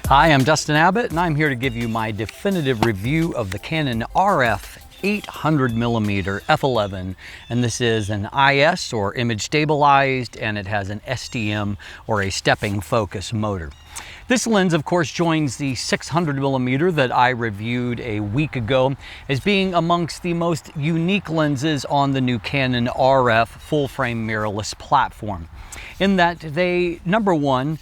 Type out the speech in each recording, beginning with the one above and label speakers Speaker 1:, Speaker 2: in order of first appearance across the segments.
Speaker 1: Hi, I'm Dustin Abbott, and I'm here to give you my definitive review of the Canon RF 800mm F11, and this is an IS or image stabilized, and it has an STM or a stepping focus motor. This lens, of course, joins the 600mm that I reviewed a week ago as being amongst the most unique lenses on the new Canon RF full-frame mirrorless platform, in that they, number one,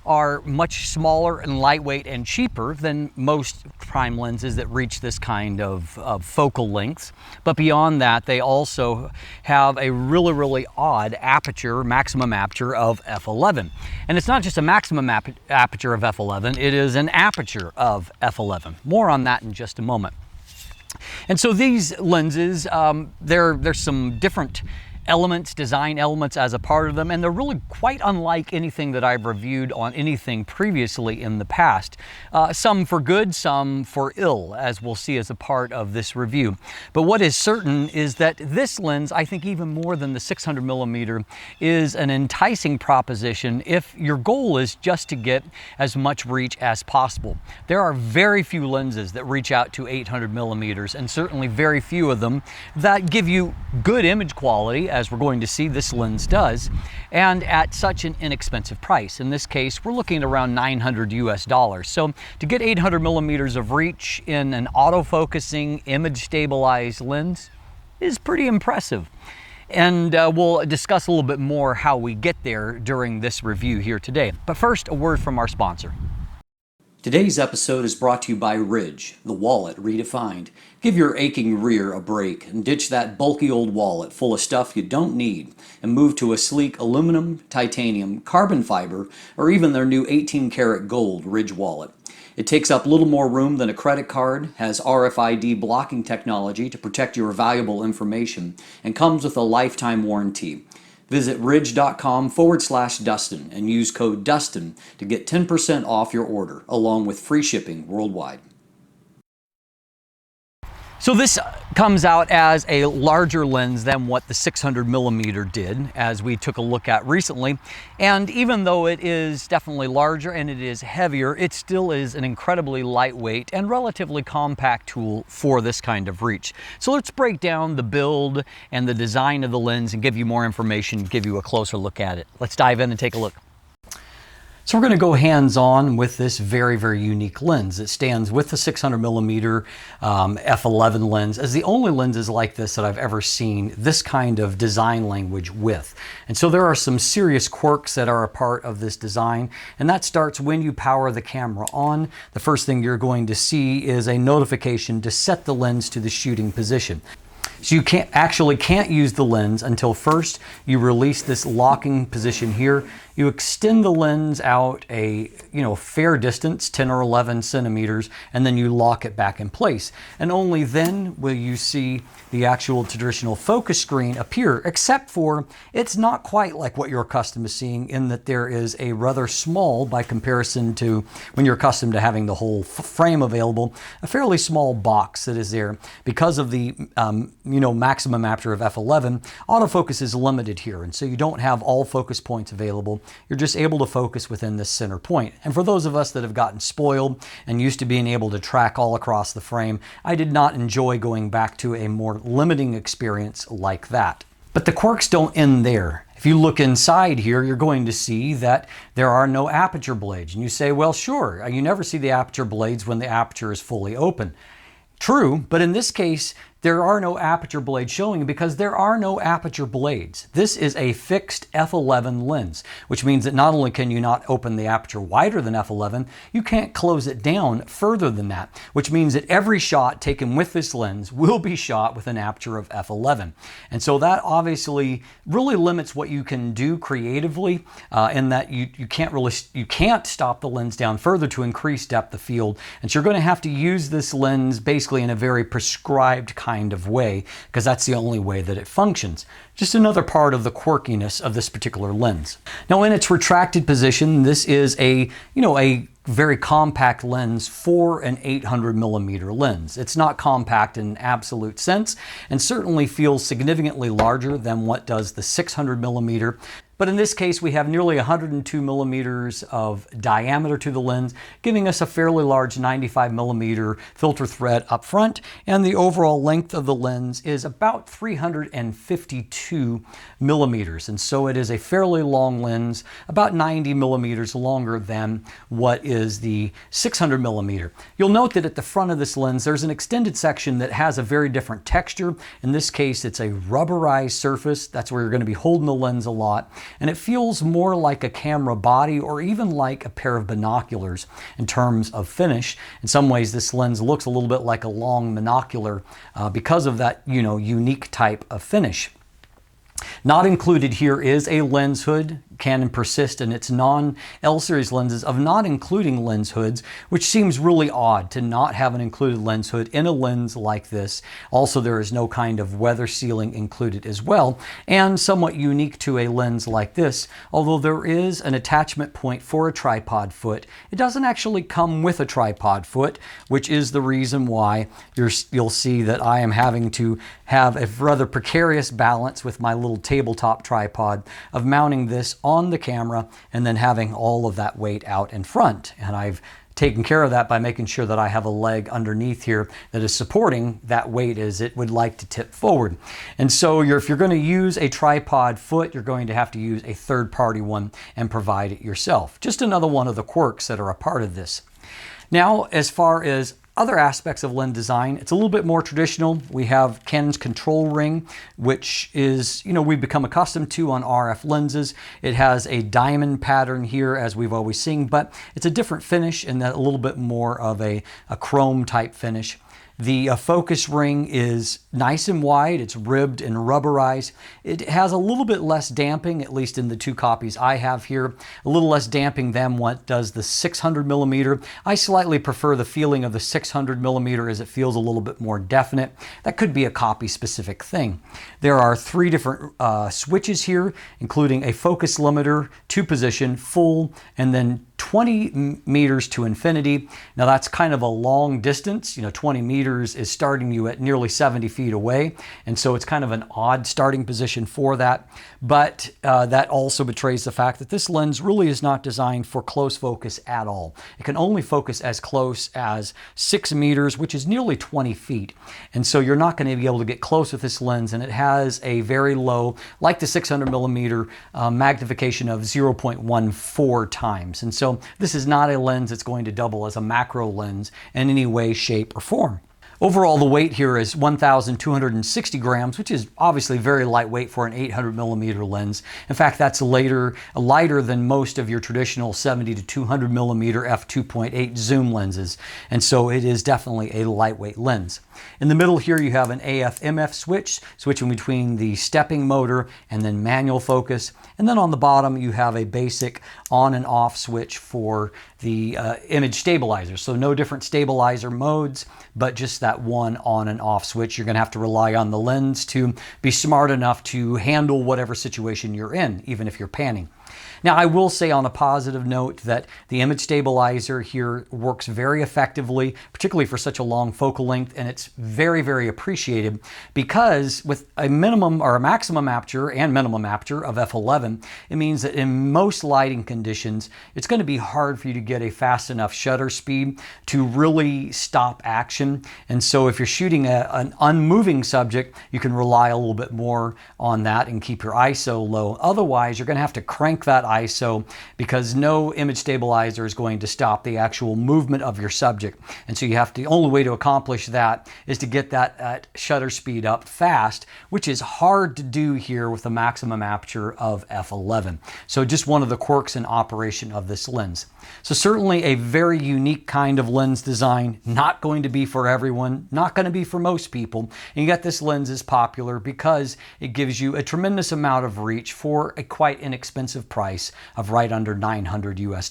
Speaker 1: are much smaller and lightweight and cheaper than most prime lenses that reach this kind of focal lengths. But beyond that, they also have a really odd aperture, maximum aperture of f11. And it's not just a maximum aperture of f11, it is an aperture of f11. More on that in just a moment. And so these lenses, there's some different elements, design elements as a part of them, and they're really quite unlike anything that I've reviewed on anything previously in the past. Some for good, some for ill, as we'll see as a part of this review. But what is certain is that this lens, I think even more than the 600mm, is an enticing proposition if your goal is just to get as much reach as possible. There are very few lenses that reach out to 800mm, and certainly very few of them that give you good image quality, as we're going to see this lens does, and at such an inexpensive price. In this case, we're looking at around $900 US. So to get 800mm of reach in an autofocusing, image stabilized lens is pretty impressive. And we'll discuss a little bit more how we get there during this review here today. But first, a word from our sponsor. Today's episode is brought to you by Ridge, the wallet redefined. Give your aching rear a break and ditch that bulky old wallet full of stuff you don't need and move to a sleek aluminum, titanium, carbon fiber, or even their new 18-karat gold Ridge wallet. It takes up little more room than a credit card, has RFID blocking technology to protect your valuable information, and comes with a lifetime warranty. Visit ridge.com/Dustin and use code Dustin to get 10% off your order, along with free shipping worldwide. So this comes out as a larger lens than what the 600mm did, as we took a look at recently. And even though it is definitely larger and it is heavier, it still is an incredibly lightweight and relatively compact tool for this kind of reach. So let's break down the build and the design of the lens and give you more information, give you a closer look at it. Let's dive in and take a look. So we're going to go hands-on with this very unique lens. It stands with the 600mm f11 lens as the only lenses like this that I've ever seen this kind of design language with. And so there are some serious quirks that are a part of this design, and that starts when you power the camera on. The first thing you're going to see is a notification to set the lens to the shooting position. So you can't use the lens until first you release this locking position here. You extend the lens out a fair distance, 10 or 11 centimeters, and then you lock it back in place. And only then will you see the actual traditional focus screen appear, except for it's not quite like what you're accustomed to seeing, in that there is a rather small, by comparison to when you're accustomed to having the whole frame available, a fairly small box that is there. Because of the maximum aperture of f11, autofocus is limited here, and so you don't have all focus points available. You're just able to focus within this center point. And for those of us that have gotten spoiled and used to being able to track all across the frame, I did not enjoy going back to a more limiting experience like that. But the quirks don't end there. If you look inside here, you're going to see that there are no aperture blades. And you say, well, sure, you never see the aperture blades when the aperture is fully open. True, but in this case, there are no aperture blades showing because there are no aperture blades. This is a fixed f11 lens, which means that not only can you not open the aperture wider than f11, you can't close it down further than that, which means that every shot taken with this lens will be shot with an aperture of f11. And so that obviously really limits what you can do creatively, in that you can't stop the lens down further to increase depth of field. And so you're going to have to use this lens basically in a very prescribed kind of way, because that's the only way that it functions. Just another part of the quirkiness of this particular lens. Now, in its retracted position, this is a very compact lens for an 800mm lens. It's not compact in an absolute sense, and certainly feels significantly larger than what does the 600mm. But in this case, we have nearly 102 millimeters of diameter to the lens, giving us a fairly large 95 millimeter filter thread up front, and the overall length of the lens is about 352 millimeters. And so it is a fairly long lens, about 90 millimeters longer than what is the 600 millimeter. You'll note that at the front of this lens, there's an extended section that has a very different texture. In this case, it's a rubberized surface. That's where you're going to be holding the lens a lot. And it feels more like a camera body or even like a pair of binoculars in terms of finish. In some ways, this lens looks a little bit like a long monocular because of that, unique type of finish. Not included here is a lens hood. Canon persists in its non-L series lenses of not including lens hoods, which seems really odd to not have an included lens hood in a lens like this. Also, there is no kind of weather sealing included as well, and somewhat unique to a lens like this, although there is an attachment point for a tripod foot, it doesn't actually come with a tripod foot, which is the reason why you'll see that I am having to have a rather precarious balance with my little tabletop tripod of mounting this on the camera and then having all of that weight out in front. And I've taken care of that by making sure that I have a leg underneath here that is supporting that weight as it would like to tip forward. And so if you're going to use a tripod foot, you're going to have to use a third-party one and provide it yourself. Just another one of the quirks that are a part of this. Now, as far as other aspects of lens design, it's a little bit more traditional. We have Canon's control ring, which is, we've become accustomed to on RF lenses. It has a diamond pattern here, as we've always seen, but it's a different finish and a little bit more of a chrome type finish. The focus ring is nice and wide. It's ribbed and rubberized. It has a little bit less damping, at least in the two copies I have here, a little less damping than what does the 600 millimeter. I slightly prefer the feeling of the 600 millimeter as it feels a little bit more definite. That could be a copy specific thing. There are three different switches here, including a focus limiter, 2-position, full, and then 20 meters to infinity. Now that's kind of a long distance. 20 meters is starting you at nearly 70 feet away. And so it's kind of an odd starting position for that. But that also betrays the fact that this lens really is not designed for close focus at all. It can only focus as close as 6 meters, which is nearly 20 feet. And so you're not going to be able to get close with this lens. And it has a very low, like the 600 millimeter, magnification of 0.14 times. And so this is not a lens that's going to double as a macro lens in any way, shape, or form. Overall, the weight here is 1,260 grams, which is obviously very lightweight for an 800 millimeter lens. In fact, that's lighter than most of your traditional 70 to 200 millimeter f2.8 zoom lenses. And so it is definitely a lightweight lens. In the middle here, you have an AF/MF switch, switching between the stepping motor and then manual focus. And then on the bottom, you have a basic on and off switch for the image stabilizer. So no different stabilizer modes, but just that one on and off switch. You're going to have to rely on the lens to be smart enough to handle whatever situation you're in, even if you're panning. Now, I will say on a positive note that the image stabilizer here works very effectively, particularly for such a long focal length, and it's very, very appreciated because with a minimum or a maximum aperture and minimum aperture of f11, it means that in most lighting conditions, it's going to be hard for you to get a fast enough shutter speed to really stop action. And so if you're shooting an unmoving subject, you can rely a little bit more on that and keep your ISO low. Otherwise, you're going to have to crank that ISO because no image stabilizer is going to stop the actual movement of your subject. And so the only way to accomplish that is to get that shutter speed up fast, which is hard to do here with a maximum aperture of f11. So just one of the quirks in operation of this lens. So certainly a very unique kind of lens design, not going to be for everyone, not going to be for most people. And yet this lens is popular because it gives you a tremendous amount of reach for a quite inexpensive price of right under $900 US.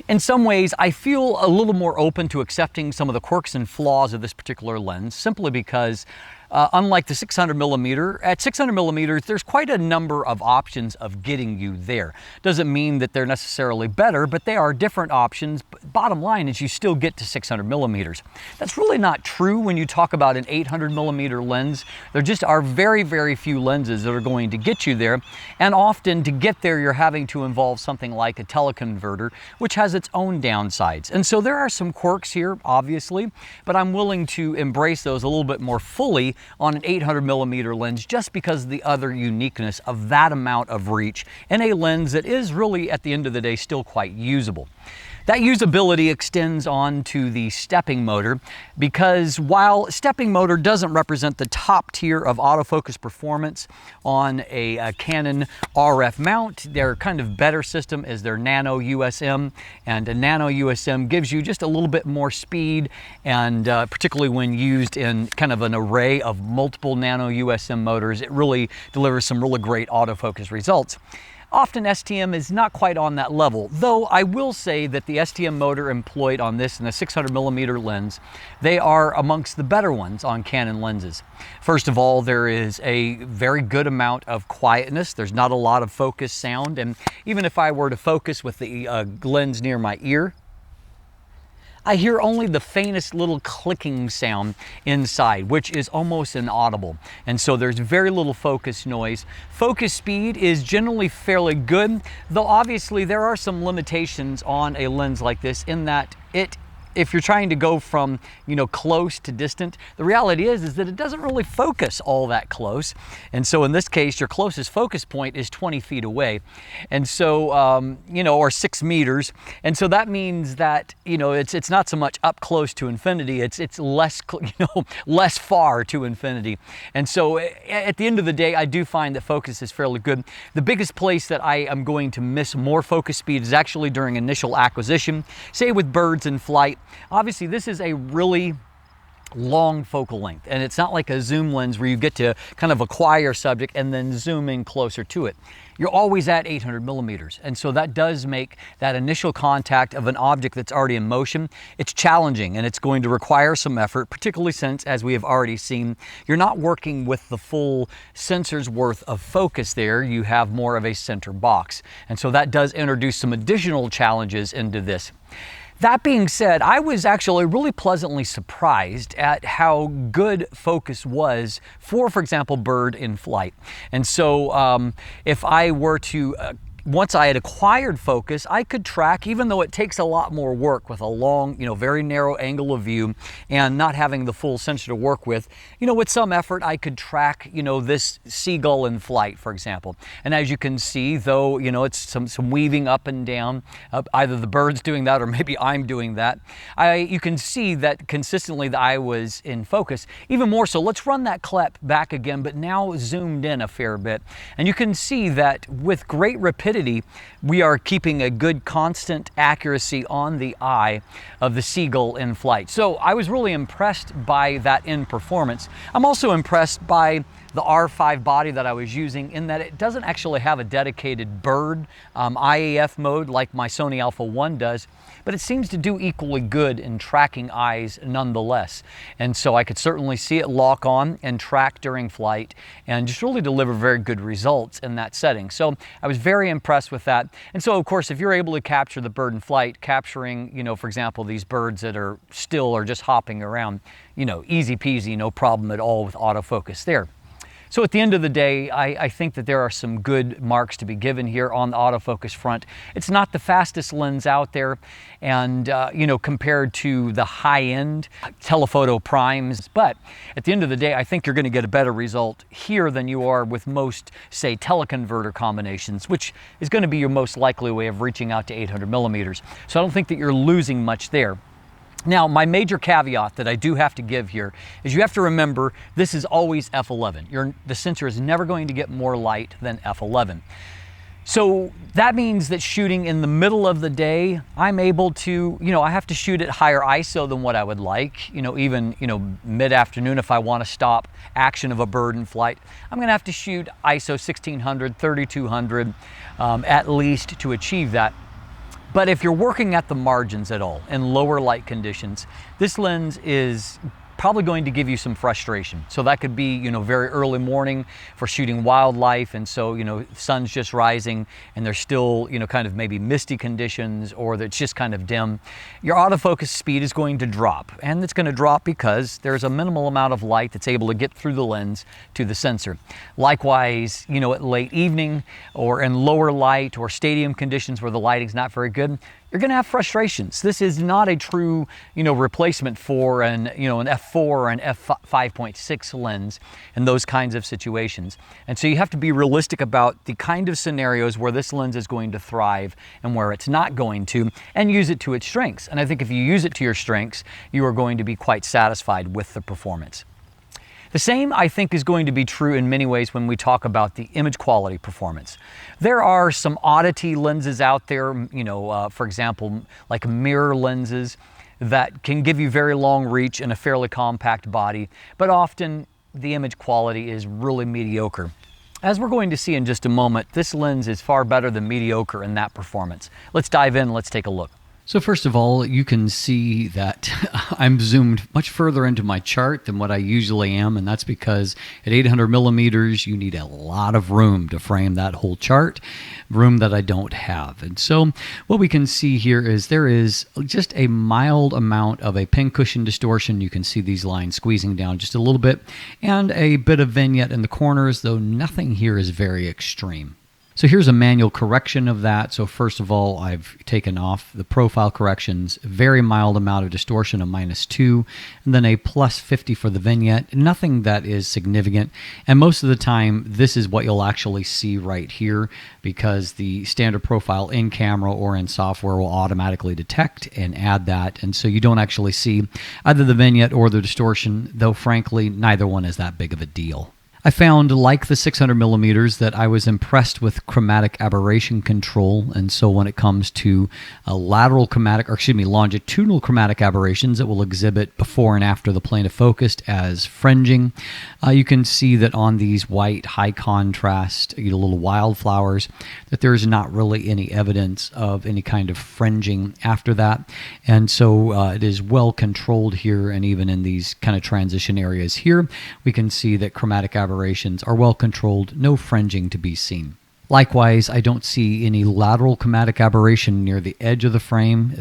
Speaker 1: In some ways, I feel a little more open to accepting some of the quirks and flaws of this particular lens simply because unlike the 600mm. At 600mm, there's quite a number of options of getting you there. Doesn't mean that they're necessarily better, but they are different options. Bottom line is you still get to 600mm. That's really not true when you talk about an 800mm lens. There just are very, very few lenses that are going to get you there. And often to get there, you're having to involve something like a teleconverter, which has its own downsides. And so there are some quirks here, obviously, but I'm willing to embrace those a little bit more fully on an 800mm lens just because of the other uniqueness of that amount of reach in a lens that is really, at the end of the day, still quite usable. That usability extends on to the stepping motor, because while stepping motor doesn't represent the top tier of autofocus performance on a Canon RF mount, their kind of better system is their Nano USM, and a Nano USM gives you just a little bit more speed, and particularly when used in kind of an array of multiple Nano USM motors, it really delivers some really great autofocus results. Often STM is not quite on that level, though I will say that the STM motor employed on this and the 600mm lens, they are amongst the better ones on Canon lenses. First of all, there is a very good amount of quietness. There's not a lot of focus sound, and even if I were to focus with the lens near my ear, I hear only the faintest little clicking sound inside, which is almost inaudible. And so there's very little focus noise. Focus speed is generally fairly good, though obviously there are some limitations on a lens like this in that if you're trying to go from, close to distant, the reality is that it doesn't really focus all that close. And so in this case, your closest focus point is 20 feet away. And so, or 6 meters. And so that means that, it's not so much up close to infinity, it's less, less far to infinity. And so at the end of the day, I do find that focus is fairly good. The biggest place that I am going to miss more focus speed is actually during initial acquisition, say with birds in flight. Obviously, this is a really long focal length, and it's not like a zoom lens where you get to kind of acquire subject and then zoom in closer to it. You're always at 800mm, and so that does make that initial contact of an object that's already in motion, it's challenging, and it's going to require some effort, particularly since, as we have already seen, you're not working with the full sensor's worth of focus there. You have more of a center box, and so that does introduce some additional challenges into this. That being said, I was actually really pleasantly surprised at how good focus was for example, bird in flight. And so if I were to once I had acquired focus, I could track, even though it takes a lot more work with a long, very narrow angle of view and not having the full sensor to work with, with some effort, I could track, this seagull in flight, for example. And as you can see, though, it's some weaving up and down, either the bird's doing that or maybe I'm doing that, you can see that consistently that I was in focus. Even more so, let's run that clip back again, but now zoomed in a fair bit. And you can see that with great rapidity, we are keeping a good constant accuracy on the eye of the seagull in flight. So I was really impressed by that in performance. I'm also impressed by the R5 body that I was using in that it doesn't actually have a dedicated bird IAF mode like my Sony Alpha 1 does, but it seems to do equally good in tracking eyes nonetheless. And so I could certainly see it lock on and track during flight and just really deliver very good results in that setting. So I was very impressed with that. And so of course, if you're able to capture the bird in flight, capturing, for example, these birds that are still or just hopping around, easy peasy, no problem at all with autofocus there. So at the end of the day, I think that there are some good marks to be given here on the autofocus front. It's not the fastest lens out there, and compared to the high-end telephoto primes, but at the end of the day, I think you're going to get a better result here than you are with most, say, teleconverter combinations, which is going to be your most likely way of reaching out to 800mm. So I don't think that you're losing much there. Now, my major caveat that I do have to give here is you have to remember this is always f11. The sensor is never going to get more light than f11. So that means that shooting in the middle of the day, I'm able to, I have to shoot at higher ISO than what I would like, even, mid-afternoon if I want to stop action of a bird in flight. I'm going to have to shoot ISO 1600, 3200 at least to achieve that. But if you're working at the margins at all in lower light conditions, this lens is probably going to give you some frustration. So that could be, very early morning for shooting wildlife, and so, the sun's just rising and there's still, kind of maybe misty conditions, or it's just kind of dim. Your autofocus speed is going to drop, and it's going to drop because there's a minimal amount of light that's able to get through the lens to the sensor. Likewise, at late evening or in lower light or stadium conditions where the lighting's not very good, you're going to have frustrations. This is not a true, replacement for an f4 or an f5.6 lens in those kinds of situations. And so you have to be realistic about the kind of scenarios where this lens is going to thrive and where it's not going to, and use it to its strengths. And I think if you use it to your strengths, you are going to be quite satisfied with the performance. The same, I think, is going to be true in many ways when we talk about the image quality performance. There are some oddity lenses out there, for example, like mirror lenses that can give you very long reach in a fairly compact body, but often the image quality is really mediocre. As we're going to see in just a moment, this lens is far better than mediocre in that performance. Let's dive in and let's take a look. So first of all, you can see that I'm zoomed much further into my chart than what I usually am, and that's because at 800 millimeters, you need a lot of room to frame that whole chart, room that I don't have. And so what we can see here is there is just a mild amount of a pincushion distortion. You can see these lines squeezing down just a little bit, and a bit of vignette in the corners, though nothing here is very extreme. So here's a manual correction of that. So first of all, I've taken off the profile corrections, very mild amount of distortion of -2, and then a +50 for the vignette. Nothing that is significant. And most of the time, this is what you'll actually see right here, because the standard profile in camera or in software will automatically detect and add that. And so you don't actually see either the vignette or the distortion, though frankly, neither one is that big of a deal. I found, like the 600 millimeters, that I was impressed with chromatic aberration control, and so when it comes to longitudinal chromatic aberrations, it will exhibit before and after the plane of focus as fringing. You can see that on these white, high contrast, little wildflowers, that there's not really any evidence of any kind of fringing after that, and so it is well controlled here, and even in these kind of transition areas here, we can see that chromatic aberrations are well controlled, no fringing to be seen. Likewise, I don't see any lateral chromatic aberration near the edge of the frame.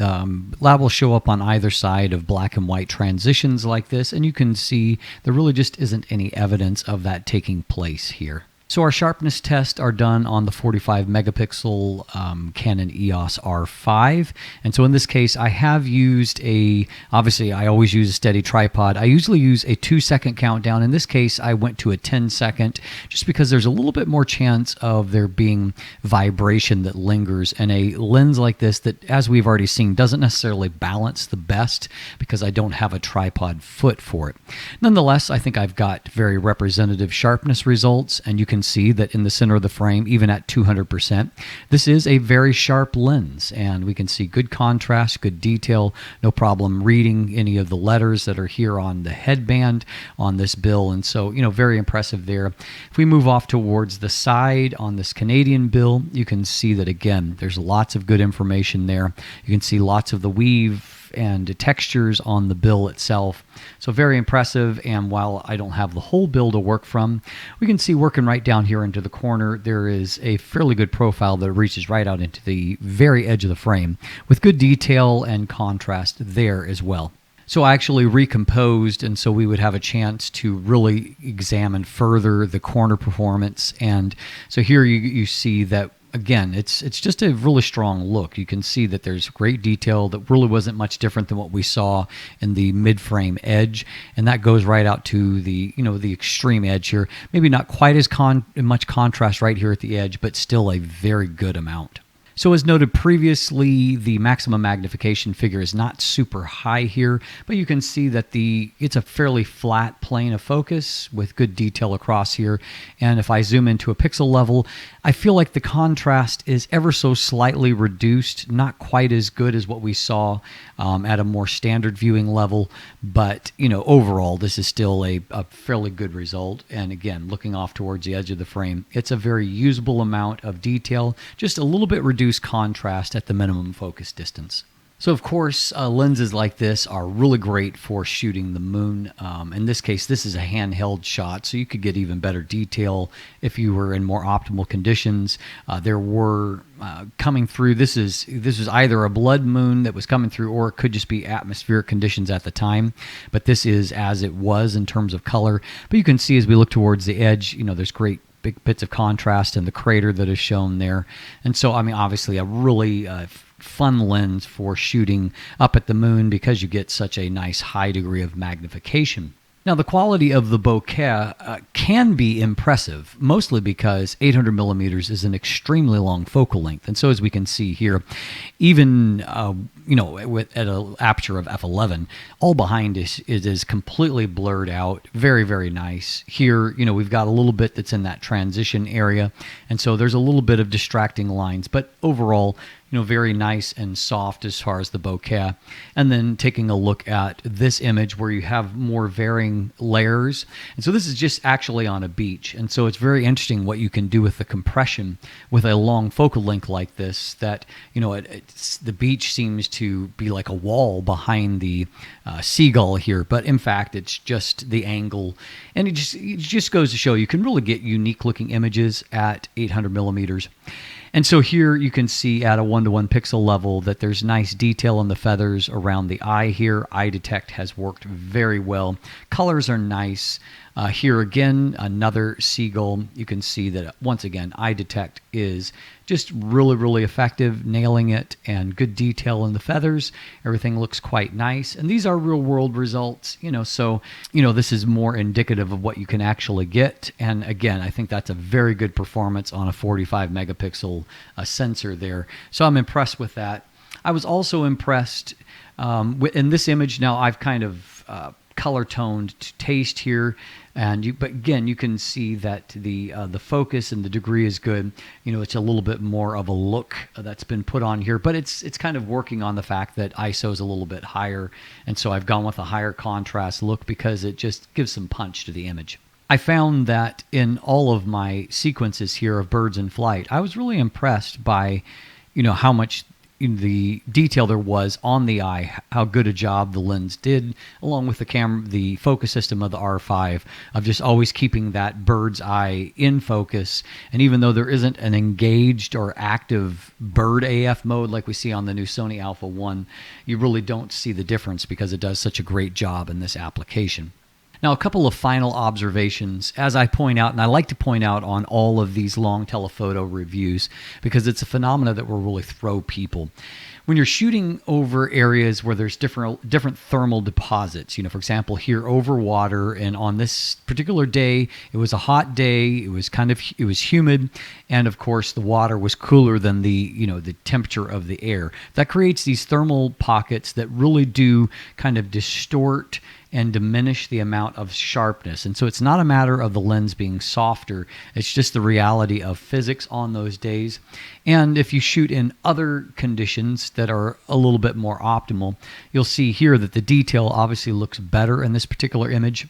Speaker 1: That will show up on either side of black and white transitions like this, and you can see there really just isn't any evidence of that taking place here. So our sharpness tests are done on the 45 megapixel Canon EOS R5. And so in this case, I have used obviously I always use a steady tripod. I usually use a 2-second countdown. In this case, I went to a 10-second just because there's a little bit more chance of there being vibration that lingers. And a lens like this that, as we've already seen, doesn't necessarily balance the best because I don't have a tripod foot for it. Nonetheless, I think I've got very representative sharpness results, and you can see that in the center of the frame, even at 200%, this is a very sharp lens, and we can see good contrast, good detail, no problem reading any of the letters that are here on the headband on this bill, and so, very impressive there. If we move off towards the side on this Canadian bill, you can see that again, there's lots of good information there. You can see lots of the weave and textures on the bill itself. So very impressive, and while I don't have the whole bill to work from, we can see working right down here into the corner, there is a fairly good profile that reaches right out into the very edge of the frame with good detail and contrast there as well. So I actually recomposed, and so we would have a chance to really examine further the corner performance. And so here you see that again, it's just a really strong look. You can see that there's great detail that really wasn't much different than what we saw in the mid-frame edge, and that goes right out to the the extreme edge here. Maybe not quite as much contrast right here at the edge, but still a very good amount. So as noted previously, the maximum magnification figure is not super high here, but you can see that it's a fairly flat plane of focus with good detail across here. And if I zoom into a pixel level, I feel like the contrast is ever so slightly reduced, not quite as good as what we saw at a more standard viewing level, but overall this is still a fairly good result. And again, looking off towards the edge of the frame, it's a very usable amount of detail, just a little bit reduced contrast at the minimum focus distance. So of course, lenses like this are really great for shooting the moon. In this case, this is a handheld shot, so you could get even better detail if you were in more optimal conditions. There were coming through, this is either a blood moon that was coming through, or it could just be atmospheric conditions at the time. But this is as it was in terms of color. But you can see as we look towards the edge, there's great big bits of contrast in the crater that is shown there. And so, I mean, obviously a really fun lens for shooting up at the moon because you get such a nice high degree of magnification. Now, the quality of the bokeh can be impressive, mostly because 800 millimeters is an extremely long focal length. And so, as we can see here, even at an aperture of f11, all behind us is completely blurred out. Very, very nice. Here, we've got a little bit that's in that transition area, and so there's a little bit of distracting lines, but overall, very nice and soft as far as the bokeh. And then taking a look at this image where you have more varying layers. And so this is just actually on a beach. And so it's very interesting what you can do with the compression with a long focal length like this, that, the beach seems to be like a wall behind the seagull here. But in fact, it's just the angle. And it just goes to show you can really get unique looking images at 800 millimeters. And so here you can see at a 1:1 pixel level that there's nice detail in the feathers around the eye here. Eye detect has worked very well. Colors are nice. Here again, another seagull. You can see that once again, eye detect is just really, really effective, nailing it, and good detail in the feathers. Everything looks quite nice. And these are real world results, so, this is more indicative of what you can actually get. And again, I think that's a very good performance on a 45 megapixel sensor there. So I'm impressed with that. I was also impressed in this image. Now I've kind of color toned to taste here, but again, you can see that the focus and the degree is good. It's a little bit more of a look that's been put on here, but it's kind of working on the fact that ISO is a little bit higher, and so I've gone with a higher contrast look because it just gives some punch to the image. I found that in all of my sequences here of birds in flight, I was really impressed by how much the detail there was on the eye, how good a job the lens did, along with the camera, the focus system of the R5, of just always keeping that bird's eye in focus. And even though there isn't an engaged or active bird AF mode like we see on the new Sony Alpha 1, you really don't see the difference because it does such a great job in this application. Now, a couple of final observations, as I point out, and I like to point out on all of these long telephoto reviews, because it's a phenomena that will really throw people. When you're shooting over areas where there's different thermal deposits, for example, here over water, and on this particular day, it was a hot day, it was humid, and of course the water was cooler than the temperature of the air. That creates these thermal pockets that really do kind of distort and diminish the amount of sharpness. And so it's not a matter of the lens being softer, it's just the reality of physics on those days. And if you shoot in other conditions that are a little bit more optimal, you'll see here that the detail obviously looks better in this particular image.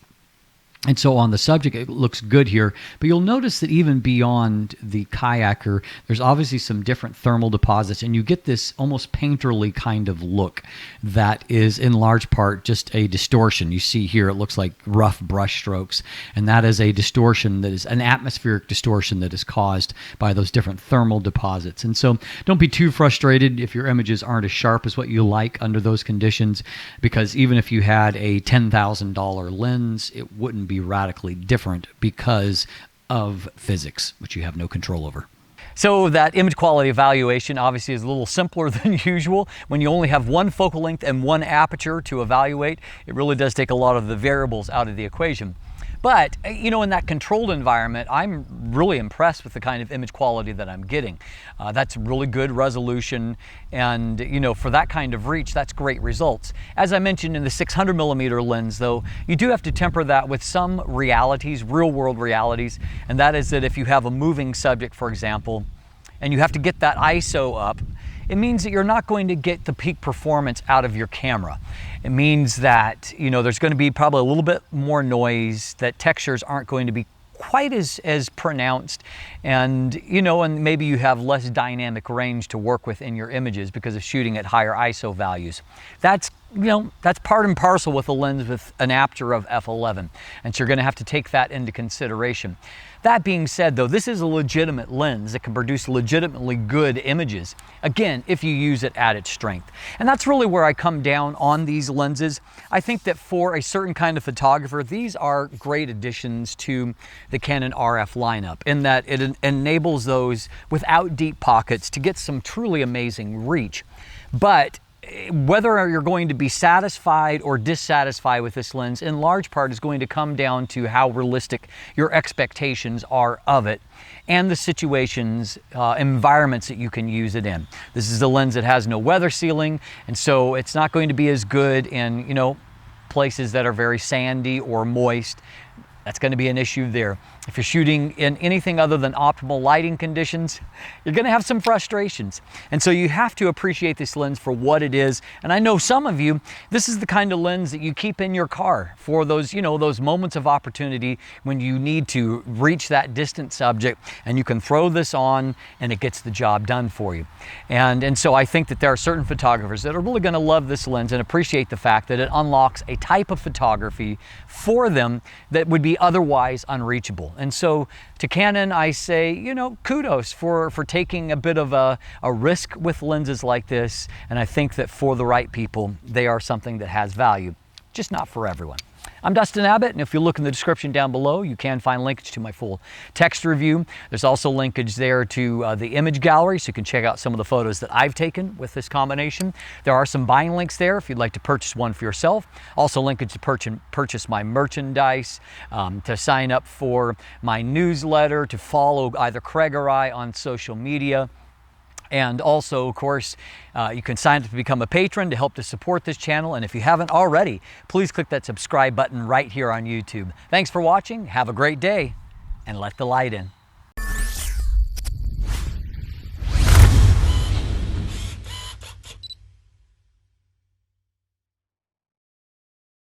Speaker 1: And so on the subject, it looks good here, but you'll notice that even beyond the kayaker, there's obviously some different thermal deposits, and you get this almost painterly kind of look that is in large part just a distortion. You see here, it looks like rough brush strokes, and that is a distortion that is an atmospheric distortion that is caused by those different thermal deposits. And so don't be too frustrated if your images aren't as sharp as what you like under those conditions, because even if you had a $10,000 lens, it wouldn't be radically different because of physics, which you have no control over. So that image quality evaluation obviously is a little simpler than usual. When you only have one focal length and one aperture to evaluate, it really does take a lot of the variables out of the equation. But, in that controlled environment, I'm really impressed with the kind of image quality that I'm getting. That's really good resolution, and, for that kind of reach, that's great results. As I mentioned in the 600mm lens, though, you do have to temper that with some realities, real-world realities, and that is that if you have a moving subject, for example, and you have to get that ISO up, it means that you're not going to get the peak performance out of your camera. It means that, there's going to be probably a little bit more noise, that textures aren't going to be quite as pronounced, and and maybe you have less dynamic range to work with in your images because of shooting at higher ISO values. That's that's part and parcel with a lens with an aperture of f11, and so you're going to have to take that into consideration. That being said, though, this is a legitimate lens that can produce legitimately good images, again, if you use it at its strength. And that's really where I come down on these lenses. I think that for a certain kind of photographer, these are great additions to the Canon RF lineup, in that it enables those without deep pockets to get some truly amazing reach. But whether you're going to be satisfied or dissatisfied with this lens, in large part, is going to come down to how realistic your expectations are of it and the situations, environments that you can use it in. This is a lens that has no weather sealing, and so it's not going to be as good in, places that are very sandy or moist. That's going to be an issue there. If you're shooting in anything other than optimal lighting conditions, you're going to have some frustrations. And so you have to appreciate this lens for what it is. And I know some of you, this is the kind of lens that you keep in your car for those, those moments of opportunity when you need to reach that distant subject, and you can throw this on and it gets the job done for you. And so I think that there are certain photographers that are really going to love this lens and appreciate the fact that it unlocks a type of photography for them that would be otherwise unreachable. And so to Canon, I say, kudos for taking a bit of a risk with lenses like this. And I think that for the right people, they are something that has value, just not for everyone. I'm Dustin Abbott, and if you look in the description down below, you can find linkage to my full text review. There's also linkage there to the image gallery, so you can check out some of the photos that I've taken with this combination. There are some buying links there if you'd like to purchase one for yourself. Also linkage to purchase my merchandise, to sign up for my newsletter, to follow either Craig or I on social media. And also, of course, you can sign up to become a patron to help to support this channel. And if you haven't already, please click that subscribe button right here on YouTube. Thanks for watching. Have a great day, and let the light in.